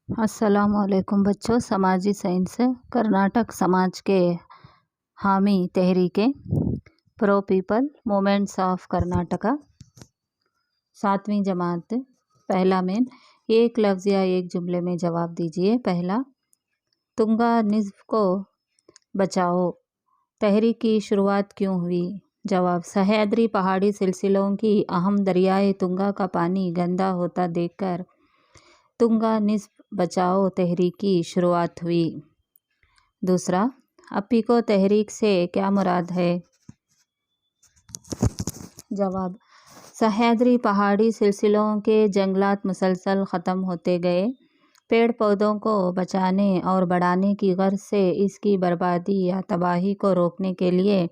السلام علیکم بچوں، سماجی سائنس کرناٹک سماج کے حامی تحریکیں پرو پیپل موومنٹس آف کرناٹکا 7ویں جماعت۔ پہلا مین، ایک لفظ یا ایک جملے میں جواب دیجیے۔ پہلا، تنگا نزب کو بچاؤ تحریک کی شروعات کیوں ہوئی؟ جواب، سہیادری پہاڑی سلسلوں کی اہم دریائے تنگا کا پانی گندا ہوتا دیکھ کر تنگا نزب بچاؤ تحریک کی شروعات ہوئی۔ دوسرا، اپیکو تحریک سے کیا مراد ہے؟ جواب، سہیادری پہاڑی سلسلوں کے جنگلات مسلسل ختم ہوتے گئے۔ پیڑ پودوں کو بچانے اور بڑھانے کی غرض سے اس کی بربادی یا تباہی کو روکنے کے لیے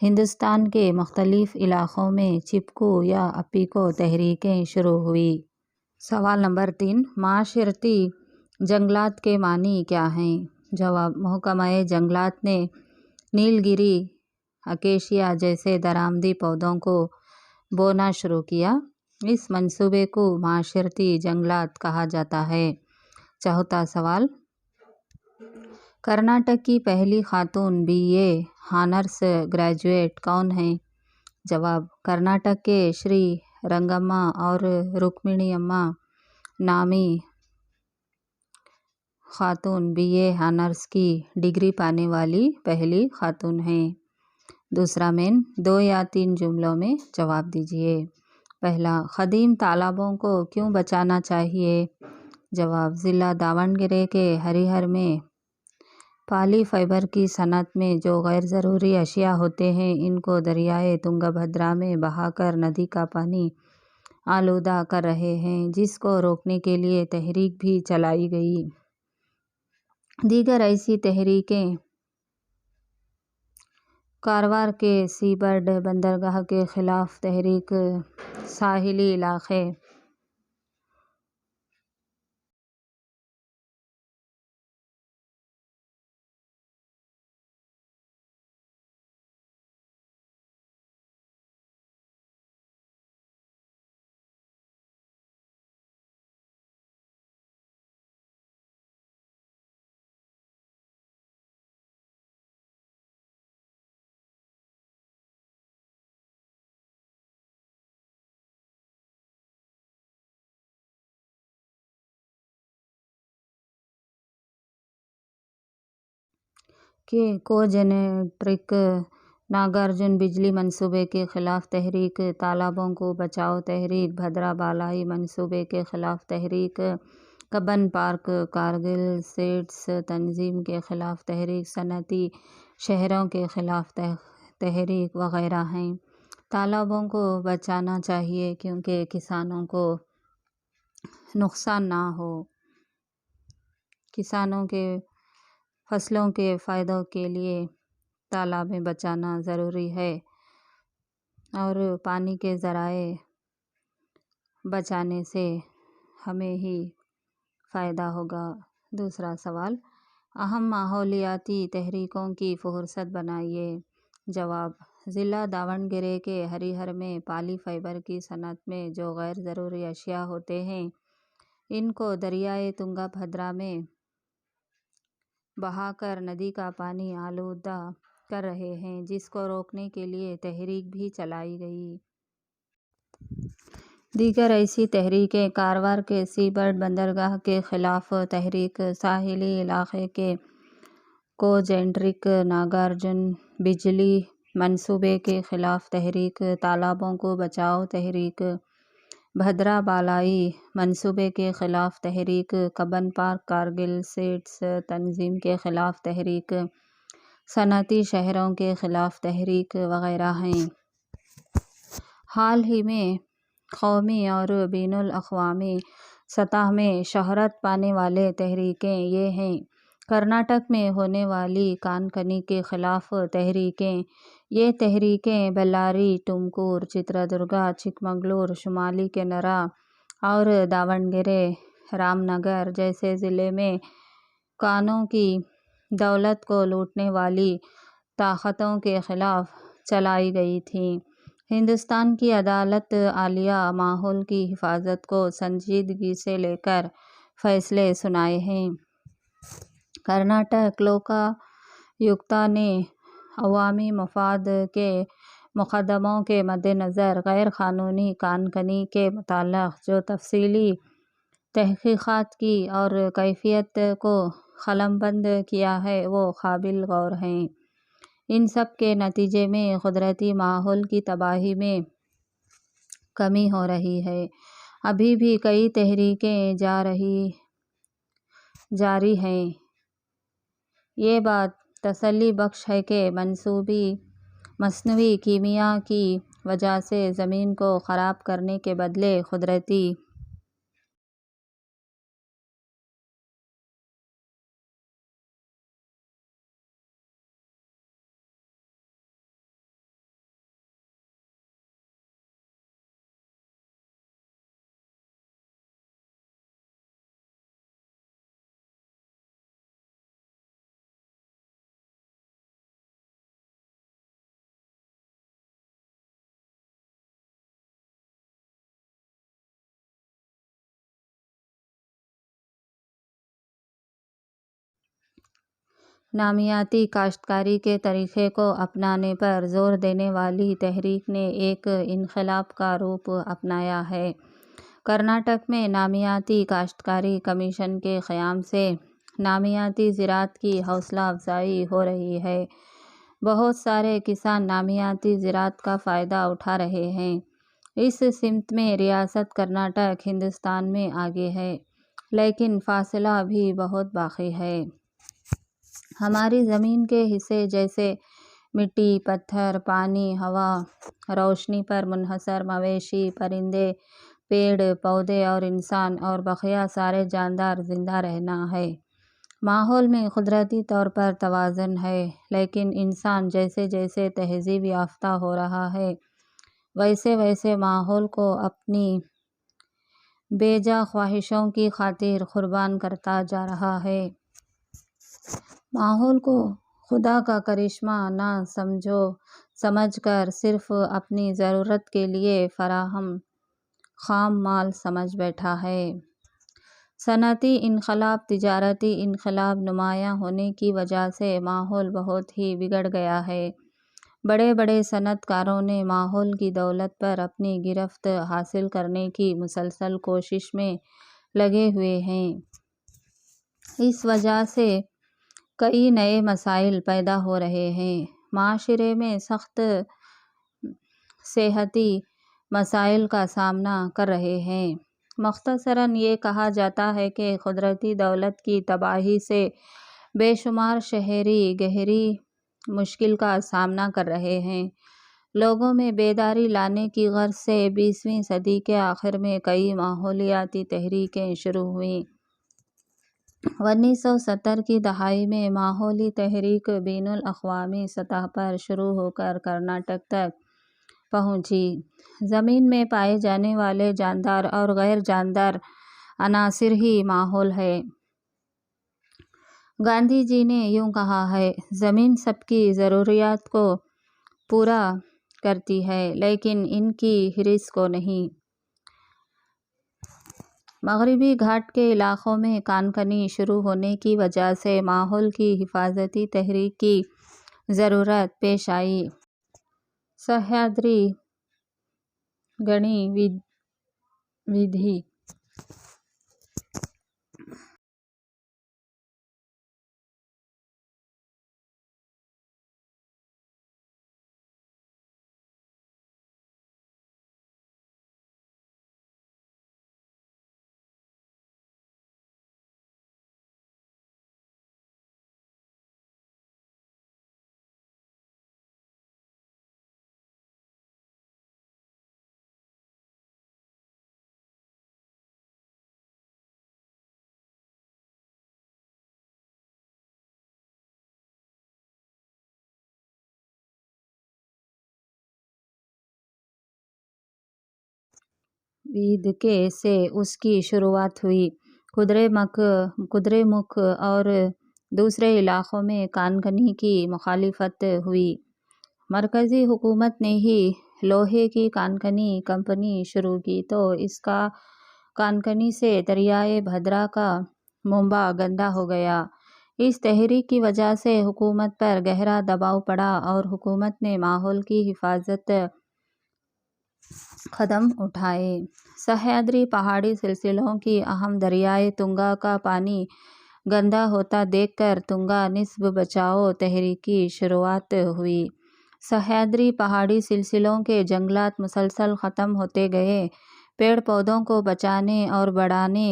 ہندوستان کے مختلف علاقوں میں چپکو یا اپیکو تحریکیں شروع ہوئیں۔ سوال نمبر 3، معاشرتی جنگلات کے معنی کیا ہیں؟ جواب، محکمہ جنگلات نے نیل گیری اکیشیا جیسے درآمدی پودوں کو بونا شروع کیا۔ اس منصوبے کو معاشرتی جنگلات کہا جاتا ہے۔ چوتھا سوال، کرناٹک کی پہلی خاتون بی اے آنرس گریجویٹ کون ہیں؟ جواب، کرناٹک کے شری رنگامما اور رکمنی امّا نامی خاتون بی اے آنرس کی ڈگری پانے والی پہلی خاتون ہیں۔ دوسرا مین، 2 یا 3 جملوں میں جواب دیجیے۔ پہلا، قدیم تالابوں کو کیوں بچانا چاہیے؟ جواب، ضلع داونگیرے کے ہریہر میں پالی فائبر کی صنعت میں جو غیر ضروری اشیاء ہوتے ہیں ان کو دریائے تنگبھدرا میں بہا کر ندی کا پانی آلودہ کر رہے ہیں، جس کو روکنے کے لیے تحریک بھی چلائی گئی۔ دیگر ایسی تحریکیں کاروار کے سی برڈ بندرگاہ کے خلاف تحریک، ساحلی علاقے کے کوجنریک ناگارجن بجلی منصوبے کے خلاف تحریک، تالابوں کو بچاؤ تحریک، بھدرا بالائی منصوبے کے خلاف تحریک، کبن پارک کارگل سیڈس تنظیم کے خلاف تحریک، صنعتی شہروں کے خلاف تحریک وغیرہ ہیں۔ تالابوں کو بچانا چاہیے کیونکہ کسانوں کو نقصان نہ ہو۔ کسانوں کے فصلوں کے فائدوں کے لیے تالابیں بچانا ضروری ہے اور پانی کے ذرائع بچانے سے ہمیں ہی فائدہ ہوگا۔ دوسرا سوال، اہم ماحولیاتی تحریکوں کی فہرست بنائیے۔ جواب، ضلع داونگیرے کے ہریہر میں پالی فائبر کی صنعت میں جو غیر ضروری اشیاء ہوتے ہیں ان کو دریائے تنگبھدرا میں بہا کر ندی کا پانی آلودہ کر رہے ہیں، جس کو روکنے کے لیے تحریک بھی چلائی گئی۔ دیگر ایسی تحریکیں کاروار کے سی برڈ بندرگاہ کے خلاف تحریک، ساحلی علاقے کے کوجنریک ناگارجن بجلی منصوبے کے خلاف تحریک، تالابوں کو بچاؤ تحریک، بھدرا بالائی منصوبے کے خلاف تحریک، کبن پارک کارگل سیڈس تنظیم کے خلاف تحریک، صنعتی شہروں کے خلاف تحریک وغیرہ ہیں۔ حال ہی میں قومی اور بین الاقوامی سطح میں شہرت پانے والی تحریکیں یہ ہیں: کرناٹک میں ہونے والی کان کنی کے خلاف تحریکیں۔ یہ تحریکیں بیلاری، ٹمکور، چتردرگا، چکمگلور، شمالی کینرا اور داونگیرے رام نگر جیسے ضلع میں کانوں کی دولت کو لوٹنے والی طاقتوں کے خلاف چلائی گئی تھیں۔ ہندوستان کی عدالت عالیہ ماحول کی حفاظت کو سنجیدگی سے لے کر فیصلے سنائے ہیں۔ کرناٹک لوکایکتا نے عوامی مفاد کے مقدموں کے مدنظر غیر قانونی کان کنی کے متعلق جو تفصیلی تحقیقات کی اور کیفیت کو قلمبند کیا ہے وہ قابل غور ہیں۔ ان سب کے نتیجے میں قدرتی ماحول کی تباہی میں کمی ہو رہی ہے۔ ابھی بھی کئی تحریکیں جاری ہیں۔ یہ بات تسلی بخش ہے کہ مصنوعی کیمیا کی وجہ سے زمین کو خراب کرنے کے بدلے قدرتی نامیاتی کاشتکاری کے طریقے کو اپنانے پر زور دینے والی تحریک نے ایک انقلاب کا روپ اپنایا ہے۔ کرناٹک میں نامیاتی کاشتکاری کمیشن کے قیام سے نامیاتی زراعت کی حوصلہ افزائی ہو رہی ہے۔ بہت سارے کسان نامیاتی زراعت کا فائدہ اٹھا رہے ہیں۔ اس سمت میں ریاست کرناٹک ہندوستان میں آگے ہے، لیکن فاصلہ ابھی بہت باقی ہے۔ ہماری زمین کے حصے جیسے مٹی، پتھر، پانی، ہوا، روشنی پر منحصر مویشی، پرندے، پیڑ پودے اور انسان اور بقیہ سارے جاندار زندہ رہنا ہے۔ ماحول میں قدرتی طور پر توازن ہے، لیکن انسان جیسے جیسے تہذیب یافتہ ہو رہا ہے ویسے ویسے ماحول کو اپنی بے جا خواہشوں کی خاطر قربان کرتا جا رہا ہے۔ ماحول کو خدا کا کرشمہ نہ سمجھ کر صرف اپنی ضرورت کے لیے فراہم خام مال سمجھ بیٹھا ہے۔ صنعتی انقلاب، تجارتی انقلاب نمایاں ہونے کی وجہ سے ماحول بہت ہی بگڑ گیا ہے۔ بڑے بڑے صنعت کاروں نے ماحول کی دولت پر اپنی گرفت حاصل کرنے کی مسلسل کوشش میں لگے ہوئے ہیں۔ اس وجہ سے کئی نئے مسائل پیدا ہو رہے ہیں۔ معاشرے میں سخت صحتی مسائل کا سامنا کر رہے ہیں۔ مختصراً یہ کہا جاتا ہے کہ قدرتی دولت کی تباہی سے بے شمار شہری گہری مشکل کا سامنا کر رہے ہیں۔ لوگوں میں بیداری لانے کی غرض سے 20ویں صدی کے آخر میں کئی ماحولیاتی تحریکیں شروع ہوئیں۔ 1970 کی دہائی میں ماحولی تحریک بین الاقوامی سطح پر شروع ہو کر کرناٹک تک پہنچی۔ زمین میں پائے جانے والے جاندار اور غیر جاندار عناصر ہی ماحول ہے۔ گاندھی جی نے یوں کہا ہے، زمین سب کی ضروریات کو پورا کرتی ہے لیکن ان کی ہرس کو نہیں۔ مغربی گھاٹ کے علاقوں میں کان کنی شروع ہونے کی وجہ سے ماحول کی حفاظتی تحریک کی ضرورت پیش آئی۔ سہیادری گنی ودھی ویدکے سے اس کی شروعات ہوئی۔ کدرے مکھ اور دوسرے علاقوں میں کان کنی کی مخالفت ہوئی۔ مرکزی حکومت نے ہی لوہے کی کان کنی کمپنی شروع کی تو اس کا کانکنی سے دریائے بھدرا کا منبع گندا ہو گیا۔ اس تحریک کی وجہ سے حکومت پر گہرا دباؤ پڑا اور حکومت نے ماحول کی حفاظت قدم اٹھائے۔ سہیادری پہاڑی سلسلوں کی اہم دریائے تنگا کا پانی گندا ہوتا دیکھ کر تنگا نسب بچاؤ تحریک کی شروعات ہوئی۔ سہیادری پہاڑی سلسلوں کے جنگلات مسلسل ختم ہوتے گئے۔ پیڑ پودوں کو بچانے اور بڑھانے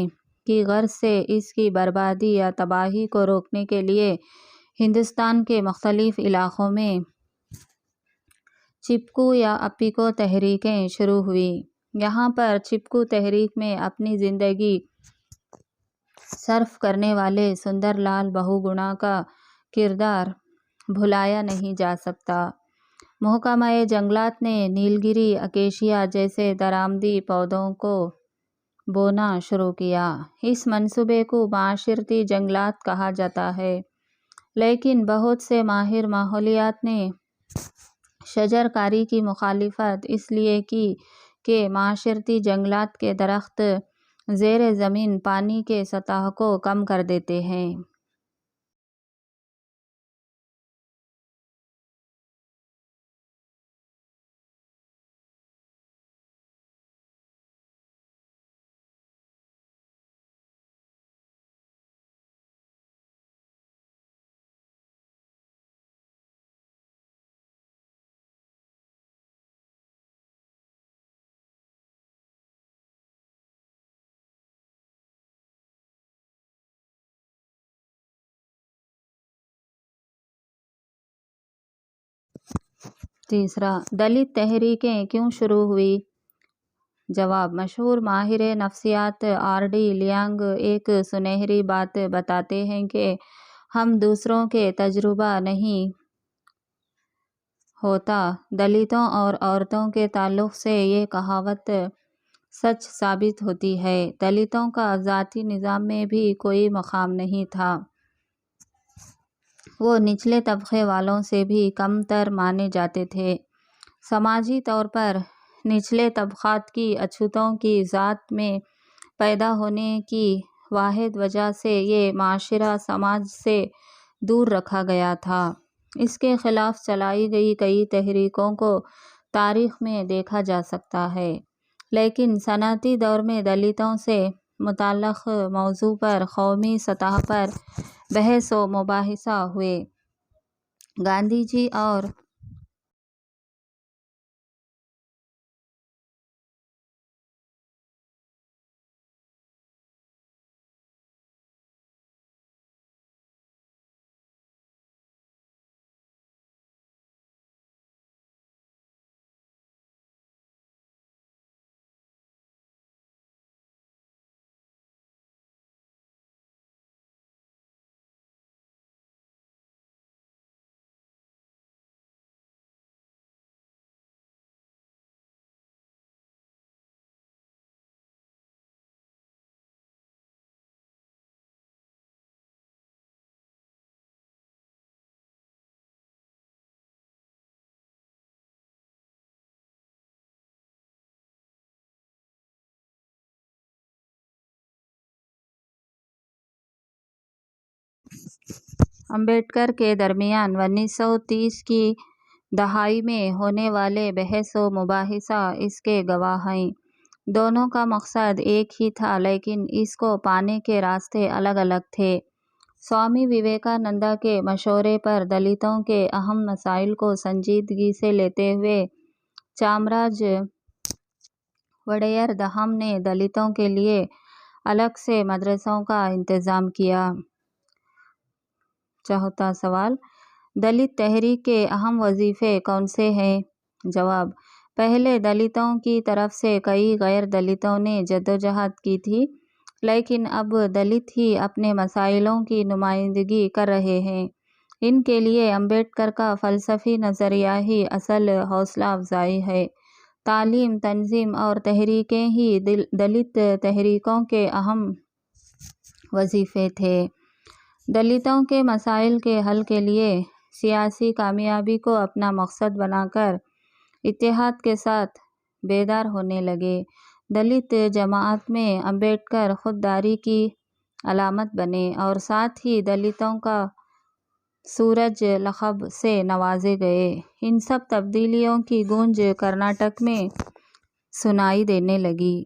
کی غرض سے اس کی بربادی یا تباہی کو روکنے کے لیے ہندوستان کے مختلف علاقوں میں چپکو یا اپیکو تحریکیں شروع ہوئیں۔ یہاں پر چپکو تحریک میں اپنی زندگی صرف کرنے والے سندر لال بہوگنا کا کردار بھلایا نہیں جا سکتا۔ محکمہ جنگلات نے نیل گری اکیشیا جیسے درآمدی پودوں کو بونا شروع کیا۔ اس منصوبے کو معاشرتی جنگلات کہا جاتا ہے، لیکن بہت سے ماہر ماحولیات نے شجر کاری کی مخالفت اس لیے کی کہ معاشرتی جنگلات کے درخت زیر زمین پانی کے سطح کو کم کر دیتے ہیں۔ تیسرا، دلت تحریکیں کیوں شروع ہوئی؟ جواب: مشہور ماہر نفسیات آر ڈی لیانگ ایک سنہری بات بتاتے ہیں کہ ہم دوسروں کے تجربہ نہیں ہوتا۔ دلتوں اور عورتوں کے تعلق سے یہ کہاوت سچ ثابت ہوتی ہے۔ دلتوں کا ذاتی نظام میں بھی کوئی مقام نہیں تھا۔ وہ نچلے طبقے والوں سے بھی کم تر مانے جاتے تھے۔ سماجی طور پر نچلے طبقات کی اچھوتوں کی ذات میں پیدا ہونے کی واحد وجہ سے یہ معاشرہ سماج سے دور رکھا گیا تھا۔ اس کے خلاف چلائی گئی کئی تحریکوں کو تاریخ میں دیکھا جا سکتا ہے، لیکن صنعتی دور میں دلتوں سے متعلق موضوع پر قومی سطح پر بحث و مباحثہ ہوئے۔ گاندھی جی اور امبیڈکر کے درمیان 1930 کی دہائی میں ہونے والے بحث و مباحثہ اس کے گواہ ہیں۔ دونوں کا مقصد ایک ہی تھا، لیکن اس کو پانے کے راستے الگ الگ تھے۔ سوامی وویکانندا کے مشورے پر دلتوں کے اہم مسائل کو سنجیدگی سے لیتے ہوئے چامراج وڈیار دھام نے دلتوں کے لیے الگ سے مدرسوں کا انتظام کیا۔ چوتھا سوال، دلت تحریک کے اہم وظیفے کون سے ہیں؟ جواب: پہلے دلتوں کی طرف سے کئی غیر دلتوں نے جدوجہد کی تھی، لیکن اب دلت ہی اپنے مسائلوں کی نمائندگی کر رہے ہیں۔ ان کے لیے امبیڈکر کا فلسفی نظریہ ہی اصل حوصلہ افزائی ہے۔ تعلیم، تنظیم اور تحریکیں ہی دلت تحریکوں کے اہم وظیفے تھے۔ دلتوں کے مسائل کے حل کے لیے سیاسی کامیابی کو اپنا مقصد بنا کر اتحاد کے ساتھ بیدار ہونے لگے۔ دلت جماعت میں امبیڈکر خودداری کی علامت بنے اور ساتھ ہی دلتوں کا سورج لقب سے نوازے گئے۔ ان سب تبدیلیوں کی گونج کرناٹک میں سنائی دینے لگی۔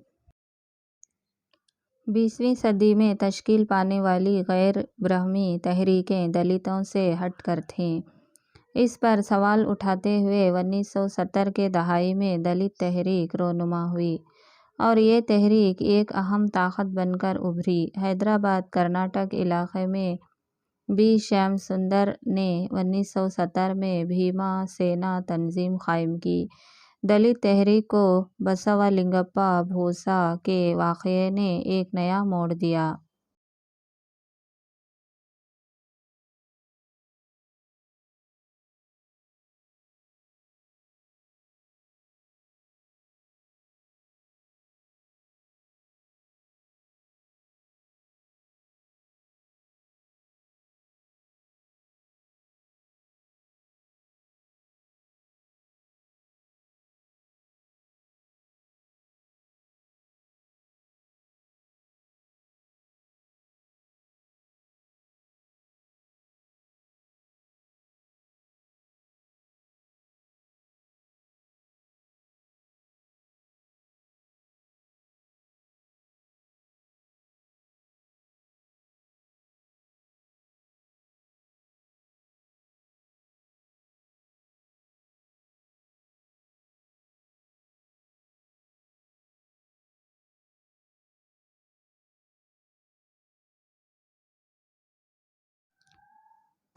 20ویں صدی میں تشکیل پانے والی غیر برہمی تحریکیں دلتوں سے ہٹ کر تھیں، اس پر سوال اٹھاتے ہوئے 1970 کے دہائی میں دلت تحریک رونما ہوئی اور یہ تحریک ایک اہم طاقت بن کر ابھری۔ حیدرآباد کرناٹک علاقے میں بی شیام سندر نے 1970 میں بھیما سینا تنظیم قائم کی۔ دلت تحریک کو بسوا لنگپا بھوسا کے واقعے نے ایک نیا موڑ دیا۔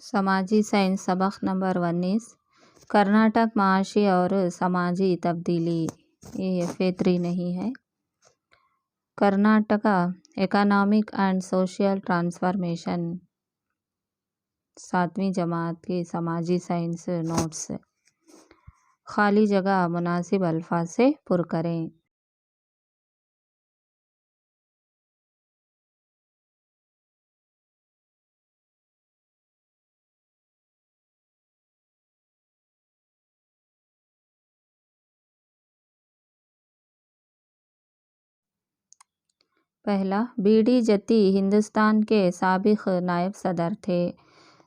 سماجی سائنس سبق نمبر 19 کرناٹک معاشی اور سماجی تبدیلی۔ یہ F3 نہیں ہے۔ Karnataka economic and social transformation, 7ویں جماعت کی سماجی سائنس نوٹس۔ خالی جگہ مناسب الفاظ سے پر کریں۔ پہلا، بی ڈی جتی ہندوستان کے سابق نائب صدر تھے۔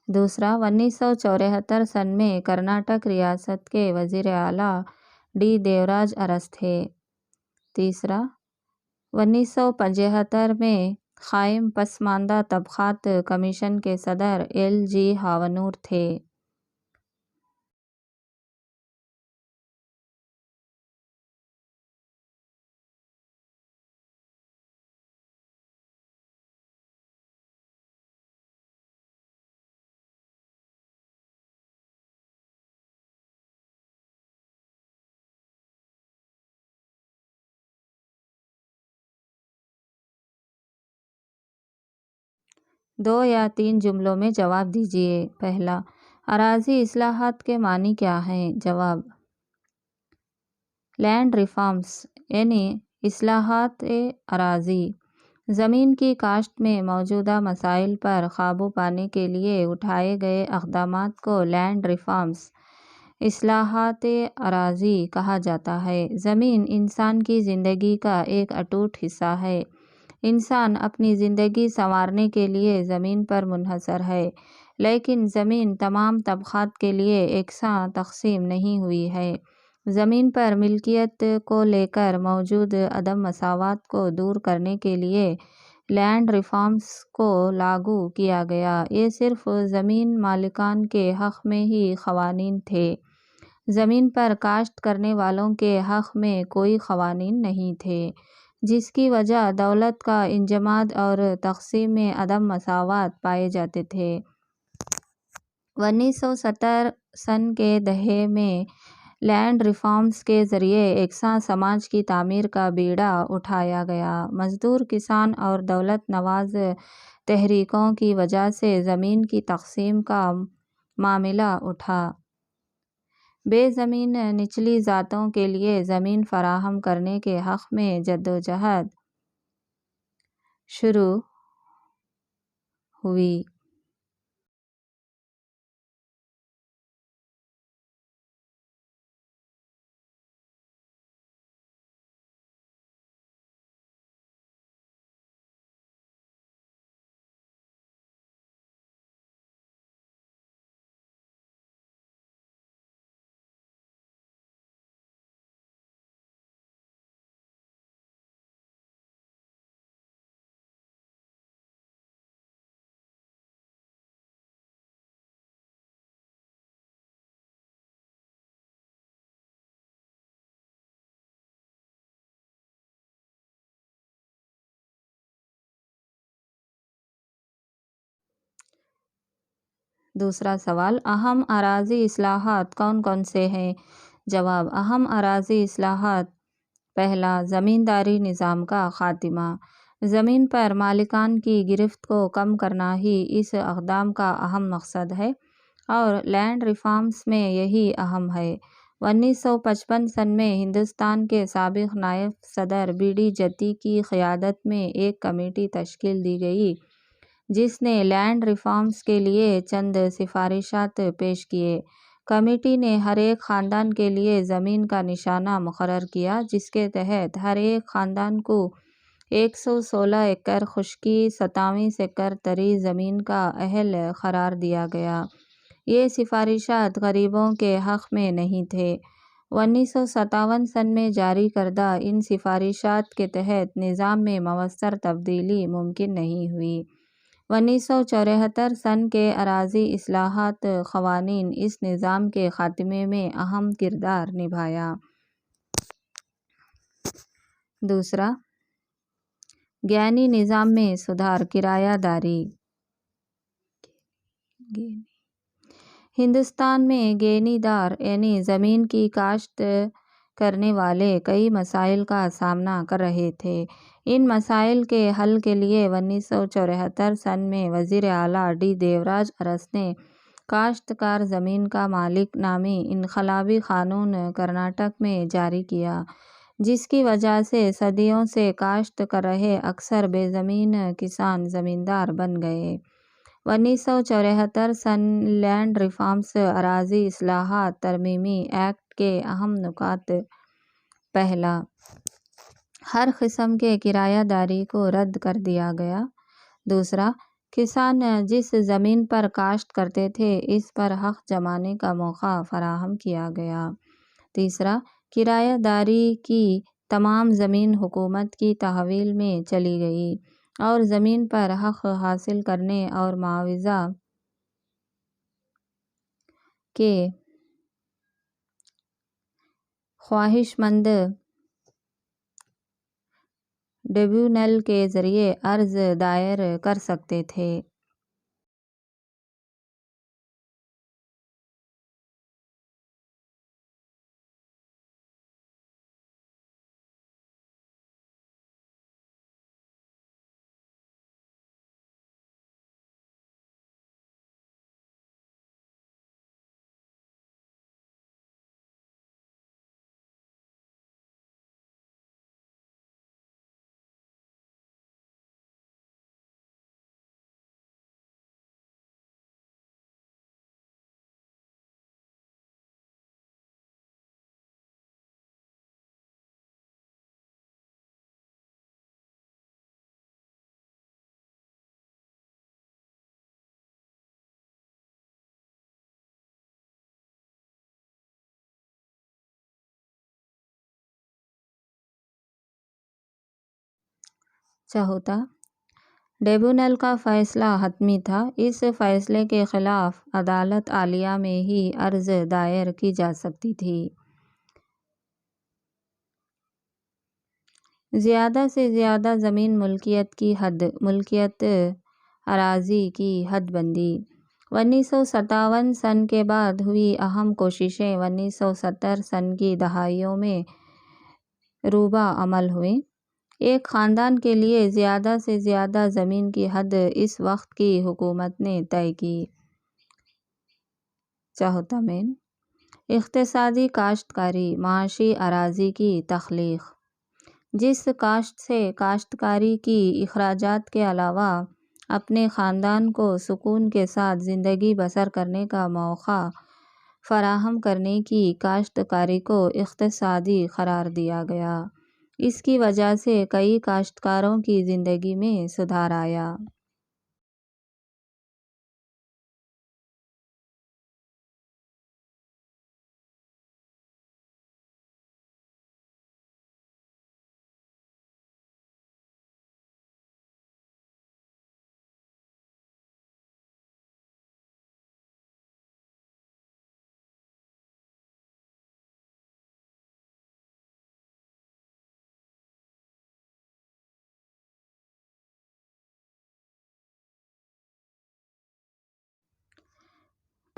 دوسرا، 1974 سن میں کرناٹک ریاست کے وزیر اعلیٰ ڈی دیوراج ارس تھے۔ تیسرا، 1975 میں قائم پسماندہ طبقات کمیشن کے صدر ایل جی ہاونور تھے۔ دو یا تین جملوں میں جواب دیجیے۔ پہلا، اراضی اصلاحات کے معنی کیا ہیں؟ جواب: لینڈ ریفارمز یعنی اصلاحات اراضی، زمین کی کاشت میں موجودہ مسائل پر قابو پانے کے لیے اٹھائے گئے اقدامات کو لینڈ ریفارمز، اصلاحات اراضی کہا جاتا ہے۔ زمین انسان کی زندگی کا ایک اٹوٹ حصہ ہے۔ انسان اپنی زندگی سنوارنے کے لیے زمین پر منحصر ہے، لیکن زمین تمام طبقات کے لیے یکساں تقسیم نہیں ہوئی ہے۔ زمین پر ملکیت کو لے کر موجود عدم مساوات کو دور کرنے کے لیے لینڈ ریفارمز کو لاگو کیا گیا۔ یہ صرف زمین مالکان کے حق میں ہی قوانین تھے، زمین پر کاشت کرنے والوں کے حق میں کوئی قوانین نہیں تھے، جس کی وجہ دولت کا انجماد اور تقسیم میں عدم مساوات پائے جاتے تھے۔ 1970 سن کے دہے میں لینڈ ریفارمز کے ذریعے یکساں سماج کی تعمیر کا بیڑا اٹھایا گیا۔ مزدور، کسان اور دولت نواز تحریکوں کی وجہ سے زمین کی تقسیم کا معاملہ اٹھا۔ بے زمین نچلی ذاتوں کے لیے زمین فراہم کرنے کے حق میں جدوجہد شروع ہوئی۔ دوسرا سوال، اہم اراضی اصلاحات کون کون سے ہیں؟ جواب، اہم اراضی اصلاحات: پہلا، زمینداری نظام کا خاتمہ۔ زمین پر مالکان کی گرفت کو کم کرنا ہی اس اقدام کا اہم مقصد ہے اور لینڈ ریفارمز میں یہی اہم ہے۔ 1955 میں ہندوستان کے سابق نائب صدر بی ڈی جتی کی قیادت میں ایک کمیٹی تشکیل دی گئی جس نے لینڈ ریفارمز کے لیے چند سفارشات پیش کیے۔ کمیٹی نے ہر ایک خاندان کے لیے زمین کا نشانہ مقرر کیا جس کے تحت ہر ایک خاندان کو 116 ایکڑ خشکی 27 ایکڑ تری زمین کا اہل قرار دیا گیا۔ یہ سفارشات غریبوں کے حق میں نہیں تھے۔ 1957 میں جاری کردہ ان سفارشات کے تحت نظام میں مؤثر تبدیلی ممکن نہیں ہوئی۔ 1974 کے اراضی اصلاحات قوانین اس نظام کے خاتمے میں اہم کردار نبھایا۔ دوسرا، گینی نظام میں سدھار، کرایہ داری۔ ہندوستان میں گینی دار یعنی زمین کی کاشت کرنے والے کئی مسائل کا سامنا کر رہے تھے۔ ان مسائل کے حل کے لیے 1974 میں وزیر اعلیٰ ڈی دیوراج ارس نے کاشتکار زمین کا مالک نامی انقلابی قانون کرناٹک میں جاری کیا، جس کی وجہ سے صدیوں سے کاشت کر رہے اکثر بے زمین کسان زمیندار بن گئے۔ 1974 لینڈ ریفارمز اراضی اصلاحات ترمیمی ایکٹ کے اہم نکات: پہلا، ہر قسم کے کرایہ داری کو رد کر دیا گیا۔ دوسرا، کسان جس زمین پر کاشت کرتے تھے اس پر حق جمانے کا موقع فراہم کیا گیا۔ تیسرا، کرایہ داری کی تمام زمین حکومت کی تحویل میں چلی گئی اور زمین پر حق حاصل کرنے اور معاوضہ کے خواہشمند ٹریبیونل کے ذریعے عرض دائر کر سکتے تھے۔ چوتھا، ٹریبیونل کا فیصلہ حتمی تھا۔ اس فیصلے کے خلاف عدالت عالیہ میں ہی عرض دائر کی جا سکتی تھی۔ زیادہ سے زیادہ زمین ملکیت کی حد، ملکیت اراضی کی حد بندی۔ 1957 کے بعد ہوئی اہم کوششیں 1970 کی دہائیوں میں روبہ عمل ہوئیں۔ ایک خاندان کے لیے زیادہ سے زیادہ زمین کی حد اس وقت کی حکومت نے طے کی۔ چوتھا مین، اقتصادی کاشتکاری، معاشی اراضی کی تخلیق۔ جس کاشت سے کاشتکاری کی اخراجات کے علاوہ اپنے خاندان کو سکون کے ساتھ زندگی بسر کرنے کا موقع فراہم کرنے کی کاشتکاری کو اقتصادی قرار دیا گیا، اس کی وجہ سے کئی کاشتکاروں کی زندگی میں سدھار آیا۔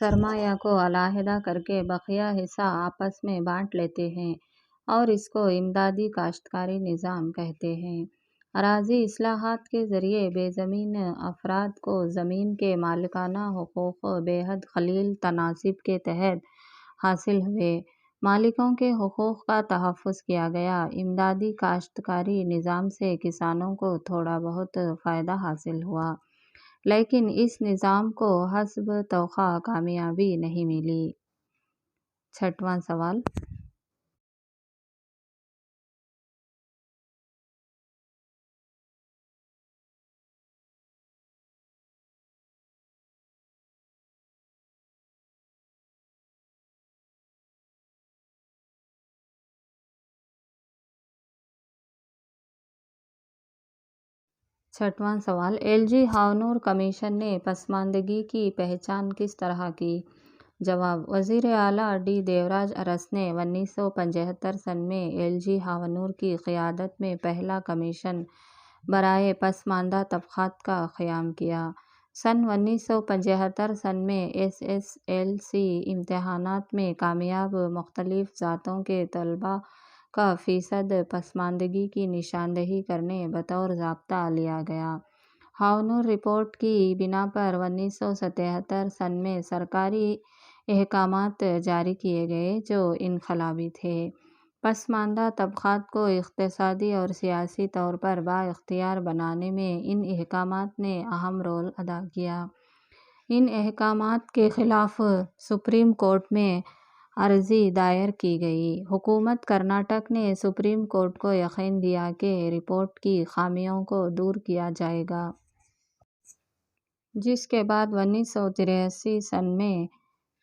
سرمایہ کو علیحدہ کر کے بقیہ حصہ آپس میں بانٹ لیتے ہیں اور اس کو امدادی کاشتکاری نظام کہتے ہیں۔ اراضی اصلاحات کے ذریعے بے زمین افراد کو زمین کے مالکانہ حقوق بے حد قلیل تناسب کے تحت حاصل ہوئے۔ مالکوں کے حقوق کا تحفظ کیا گیا۔ امدادی کاشتکاری نظام سے کسانوں کو تھوڑا بہت فائدہ حاصل ہوا، لیکن اس نظام کو حسب توقع کامیابی نہیں ملی۔ 6واں سوال۔ 6واں سوال۔ ایل جی ہاونور کمیشن نے پسماندگی کی پہچان کس طرح کی؟ جواب: وزیر اعلیٰ ڈی دیوراج ارس نے 1975 سن میں ایل جی ہاونور کی قیادت میں پہلا کمیشن برائے پسماندہ طبقات کا قیام کیا۔ سن 1975 سن میں ایس ایس ایل سی امتحانات میں کامیاب مختلف ذاتوں کے طلباء کا فیصد پسماندگی کی نشاندہی کرنے بطور ضابطہ لیا گیا۔ ہاونور رپورٹ کی بنا پر 1977 سن میں سرکاری احکامات جاری کیے گئے جو انقلابی تھے۔ پسماندہ طبقات کو اقتصادی اور سیاسی طور پر بااختیار بنانے میں ان احکامات نے اہم رول ادا کیا۔ ان احکامات کے خلاف سپریم کورٹ میں عرضی دائر کی گئی۔ حکومت کرناٹک نے سپریم کورٹ کو یقین دیا کہ رپورٹ کی خامیوں کو دور کیا جائے گا، جس کے بعد 1983 سن میں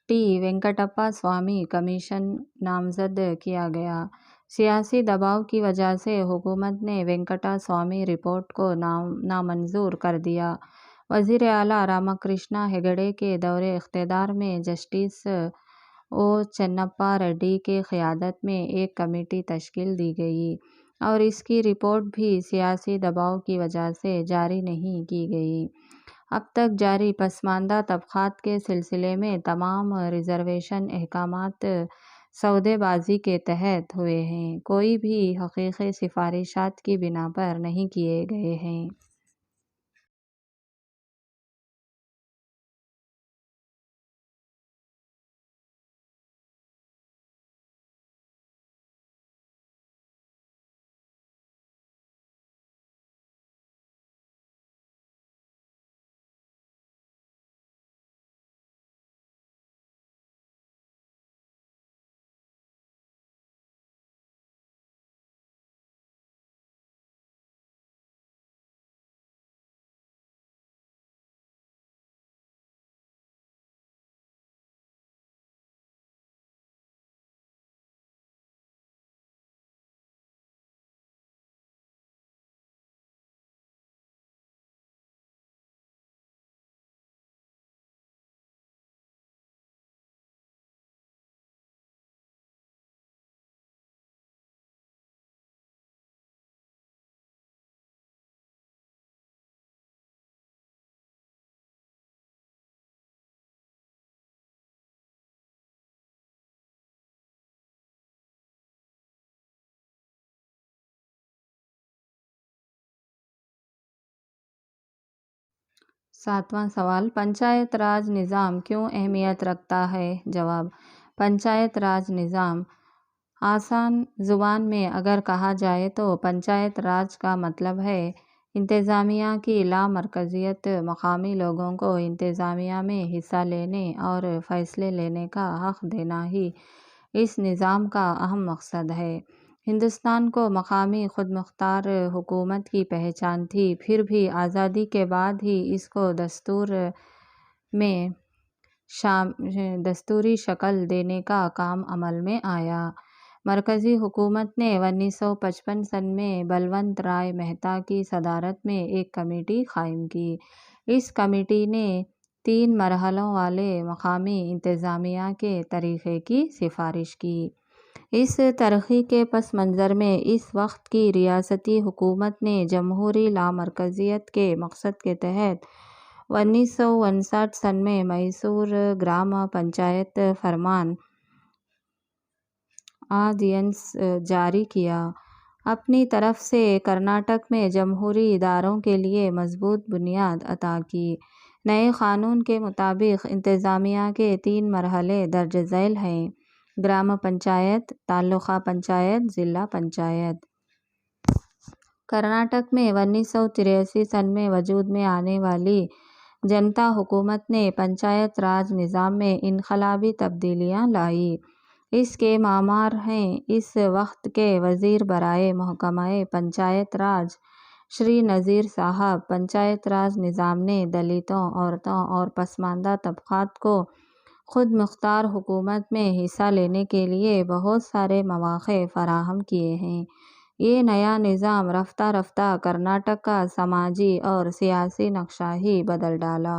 ٹی وینکٹپا سوامی کمیشن نامزد کیا گیا۔ سیاسی دباؤ کی وجہ سے حکومت نے وینکٹا سوامی رپورٹ کو نامنظور کر دیا۔ وزیر اعلیٰ راماکرشنا ہیگڑے کے دور اقتدار میں جسٹس او چنپا ریڈی کی قیادت میں ایک کمیٹی تشکیل دی گئی اور اس کی رپورٹ بھی سیاسی دباؤ کی وجہ سے جاری نہیں کی گئی۔ اب تک جاری پسماندہ طبقات کے سلسلے میں تمام ریزرویشن احکامات سودے بازی کے تحت ہوئے ہیں، کوئی بھی حقیقی سفارشات کی بنا پر نہیں کیے گئے ہیں۔ 7واں سوال۔ پنچایت راج نظام کیوں اہمیت رکھتا ہے؟ جواب: پنچایت راج نظام آسان زبان میں اگر کہا جائے تو پنچایت راج کا مطلب ہے انتظامیہ کی لامرکزیت، مقامی لوگوں کو انتظامیہ میں حصہ لینے اور فیصلے لینے کا حق دینا ہی اس نظام کا اہم مقصد ہے۔ ہندوستان کو مقامی خود مختار حکومت کی پہچان تھی، پھر بھی آزادی کے بعد ہی اس کو دستور میں دستوری شکل دینے کا کام عمل میں آیا۔ مرکزی حکومت نے 1955 سن میں بلونت رائے مہتا کی صدارت میں ایک کمیٹی قائم کی۔ اس کمیٹی نے 3 مرحلوں والے مقامی انتظامیہ کے طریقے کی سفارش کی۔ اس ترقی کے پس منظر میں اس وقت کی ریاستی حکومت نے جمہوری لامرکزیت کے مقصد کے تحت 1959 سن میں میسور گرام پنچایت فرمان آرڈیننس جاری کیا۔ اپنی طرف سے کرناٹک میں جمہوری اداروں کے لیے مضبوط بنیاد عطا کی۔ نئے قانون کے مطابق انتظامیہ کے 3 مرحلے درج ذیل ہیں: گرام پنچایت، تعلقہ پنچایت، ضلع پنچایت۔ کرناٹک میں 1983 سن میں وجود میں آنے والی جنتا حکومت نے پنچایت راج نظام میں انقلابی تبدیلیاں لائیں۔ اس کے معمار ہیں اس وقت کے وزیر برائے محکمہ پنچایت راج شری نذیر صاحب۔ پنچایت راج نظام نے دلتوں، عورتوں اور پسماندہ طبقات کو خود مختار حکومت میں حصہ لینے کے لیے بہت سارے مواقع فراہم کیے ہیں۔ یہ نیا نظام رفتہ رفتہ کرناٹک کا سماجی اور سیاسی نقشہ ہی بدل ڈالا۔